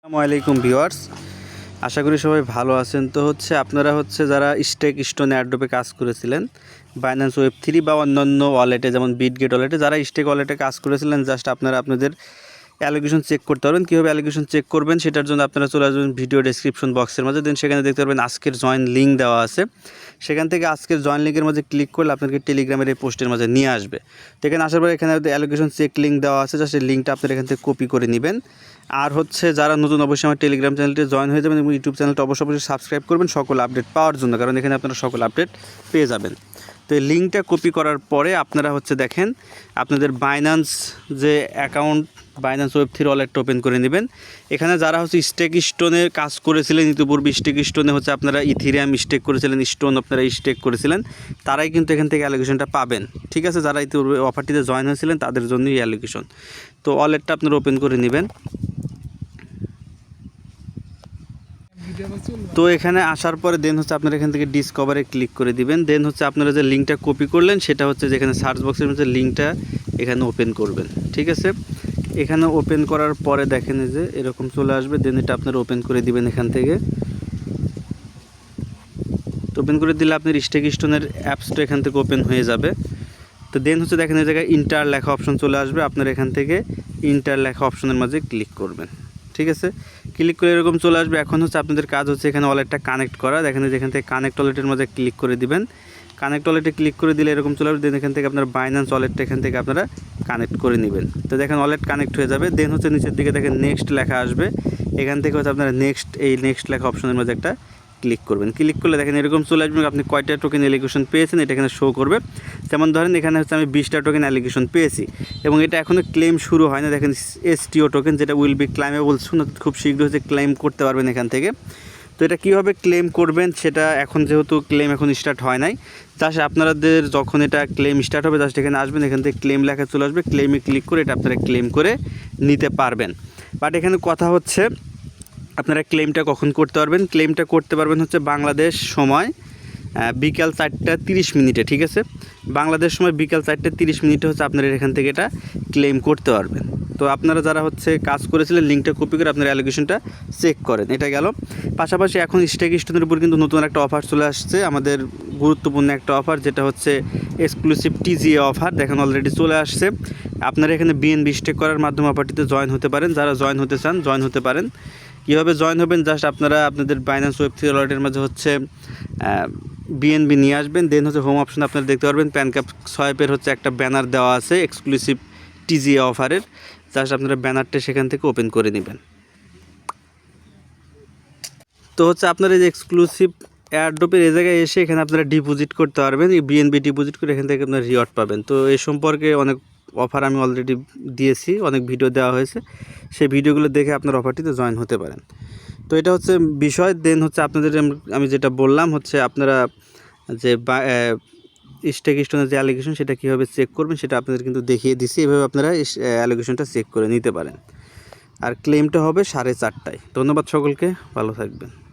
আসসালামু আলাইকুম ভিউয়ার্স, আশা করি সবাই ভালো আছেন। তো আপনারা যারা স্টেক স্টোন এয়ারড্রপে কাজ করেছিলেন, বাইন্যান্স ওয়েব3 বা অন্যান্য ওয়ালেটে যেমন বিটগেট ওয়ালেটে যারা স্টেক ওয়ালেটে কাজ করেছিলেন, জাস্ট আপনারা আপনাদের অ্যালোকেশন চেক করতে পারবেন। কীভাবে অ্যালোকেশন চেক করবেন সেটার জন্য আপনারা চলে আসবেন ভিডিও ডেসক্রিপশন বক্সের মাঝে, দেন সেখানে দেখতে পারবেন আজকের জয়েন লিঙ্ক দেওয়া আছে। সেখান থেকে আজকের জয়েন লিঙ্কের মাঝে ক্লিক করলে আপনাকে টেলিগ্রামের এই পোস্টের মাঝে নিয়ে আসবে। তো এখানে আসার পরে এখানে অ্যালোকেশন চেক লিঙ্ক দেওয়া আছে, জাস্ট এই লিঙ্কটা আপনারা এখান থেকে কপি করে নেবেন। আর যারা নতুন অবশ্যই আমার টেলিগ্রাম চ্যানেলটি জয়েন হয়ে যাবেন এবং ইউটিউব চ্যানেলটা অবশ্যই সাবস্ক্রাইব করবেন সকল আপডেট পাওয়ার জন্য, কারণ এখানে আপনারা সকল আপডেট পেয়ে যাবেন। তো এই লিঙ্কটা কপি করার পরে আপনারা দেখেন আপনাদের বাইন্যান্স যে অ্যাকাউন্ট, বাইন্যান্স ওয়েব3 ওয়ালেটটা ওপেন করে নেবেন। এখানে যারা স্টেক স্টোনে কাজ করেছিলেন, ইতিপূর্বে স্টেক স্টোনে আপনারা ইথিরিয়াম স্টেক করেছিলেন, স্টোন আপনারা স্টেক করেছিলেন, তারাই কিন্তু এখান থেকে অ্যালোকেশনটা পাবেন। ঠিক আছে, যারা ইতিপূর্বে অফারটিতে জয়েন হয়েছিলেন তাদের জন্যই অ্যালোকেশন। তো ওয়ালেটটা আপনারা ওপেন করে নেবেন। তো এখানে আসার পরে দেন আপনারা এখান থেকে ডিসকভারে ক্লিক করে দিবেন। দেন আপনারা যে লিঙ্কটা কপি করলেন সেটা যেখানে সার্চ বক্সের মধ্যে লিঙ্কটা এখানে ওপেন করবেন। ঠিক আছে, এখানে ওপেন করার পরে দেখেন যে এরকম চলে আসবে। দেন এটা আপনারা ওপেন করে দিবেন এখান থেকে। তো ওপেন করে দিলে আপনার স্টেক স্টোনের অ্যাপসটা এখান থেকে ওপেন হয়ে যাবে। তো দেন দেখেন এই জায়গায় ইন্টার লেখা অপশন চলে আসবে, আপনারা এখান থেকে ইন্টার লেখা অপশনের মাঝে ক্লিক করবেন। ঠিক আছে, ক্লিক করে এরকম চলে আসবে। এখন আপনাদের কাজ এখানে ওয়ালেটটা কানেক্ট করা। দেখেন যেখান থেকে কানেক্ট ওয়ালেটের মাঝে ক্লিক করে দিবেন। কানেক্ট ওয়ালেটে ক্লিক করে দিলে এরকম চলে আসবে। দেন এখান থেকে আপনার বাইন্যান্স ওয়ালেটটা এখান থেকে আপনারা কানেক্ট করে নেবেন। তো দেখেন ওয়ালেট কানেক্ট হয়ে যাবে। দেন নিচের দিকে দেখেন নেক্সট লেখা আসবে, এখান থেকে আপনারা নেক্সট লেখা অপশনের মধ্যে একটা ক্লিক করবেন। ক্লিক করলে দেখেন এরকম চলে আসবে আপনি কয়টা টোকেন অ্যালোকেশন পেয়েছেন এটা এখানে শো করবে। যেমন ধরেন এখানে আমি 20টা টোকেন অ্যালোকেশন পেয়েছি এবং এটা এখনও ক্লেম শুরু হয় না। দেখেন এসটিও টোকেন, যেটা উইল বি ক্লাইমেবল সুন, খুব শীঘ্র ক্লেম করতে পারবেন এখান থেকে। তো এটা কীভাবে ক্লেম করবেন সেটা এখন যেহেতু ক্লেম এখন স্টার্ট হয় নাই, জাস্ট আপনাদের যখন এটা ক্লেম স্টার্ট হবে জাস্ট এখানে আসবেন, এখান থেকে ক্লেম লেখা চলে আসবে, ক্লেমে ক্লিক করে এটা আপনারা ক্লেম করে নিতে পারবেন। বাট এখানে কথা আপনারা ক্লেমটা কখন করতে পারবেন? ক্লেমটা করতে পারবেন বাংলাদেশ সময় বিকাল 4টা 30 মিনিটে। ঠিক আছে, বাংলাদেশ সময় বিকাল 4টা 30 মিনিটে আপনারা এখান থেকে এটা ক্লেম করতে পারবেন। তো আপনারা যারা কাজ করেছিলেন লিঙ্কটা কপি করে আপনারা অ্যালোকেশনটা চেক করেন। এটা গেল। পাশাপাশি এখন স্টেক স্টোনের উপর কিন্তু নতুন একটা অফার চলে আসছে, আমাদের গুরুত্বপূর্ণ একটা অফার, যেটা এক্সক্লুসিভ টিজিএ অফার। দেখেন অলরেডি চলে আসছে। আপনারা এখানে বিএনবি স্টেক করার মাধ্যমে অফারটিতে জয়েন হতে পারেন। যারা জয়েন হতে চান জয়েন হতে পারেন। কীভাবে জয়েন হবেন? জাস্ট আপনারা আপনাদের বাইন্যান্স ওয়েব3 ওয়ালেটের মাঝে বিএনবি নিয়ে আসবেন। দেন হোম অপশন আপনারা দেখতে পারবেন প্যানকাপ সোয়াইপের একটা ব্যানার দেওয়া আছে এক্সক্লুসিভ টিজিএ অফারের। জাস্ট আপনারা ব্যানারটা সেখান থেকে ওপেন করে নেবেন। তো আপনারা এই যে এক্সক্লুসিভ এয়ারড্রপের এই জায়গায় এসে এখানে আপনারা ডিপোজিট করতে পারবেন। এই বিএনবি ডিপোজিট করে এখান থেকে আপনারা রিওয়ার্ড পাবেন। তো এই সম্পর্কে অনেক অফার আমি অলরেডি দিয়েছি, অনেক ভিডিও দেওয়া হয়েছে, সেই ভিডিওগুলো দেখে আপনার অফারটিতে জয়েন হতে পারেন। তো এটা বিষয়। দেন আপনাদের আমি যেটা বললাম আপনারা যে স্টেক স্টোনের যে অ্যালোকেশন সেটা কীভাবে চেক করবেন সেটা আপনাদের কিন্তু দেখিয়ে দিছি। এভাবে আপনারা অ্যালোকেশনটা চেক করে নিতে পারেন। আর ক্লেমটা হবে 4:30টায়। ধন্যবাদ সকলকে, ভালো থাকবেন।